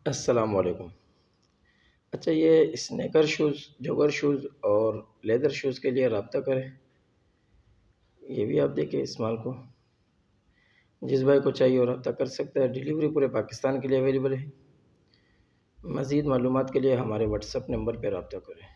अस्सलाम वालेकुम। अच्छा, ये स्नीकर शूज़, जॉगर शूज़ और लेदर शूज़ के लिए रब्ता करें। ये भी आप देखें इस माल को। जिस भाई को चाहिए वो रब्ता कर सकता है। डिलीवरी पूरे पाकिस्तान के लिए अवेलेबल है। मज़ीद मालूमात के लिए हमारे व्हाट्सएप नंबर पर रब्ता करें।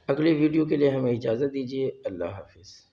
अगली वीडियो के लिए हमें इजाज़त दीजिए। अल्लाह हाफ़िज़।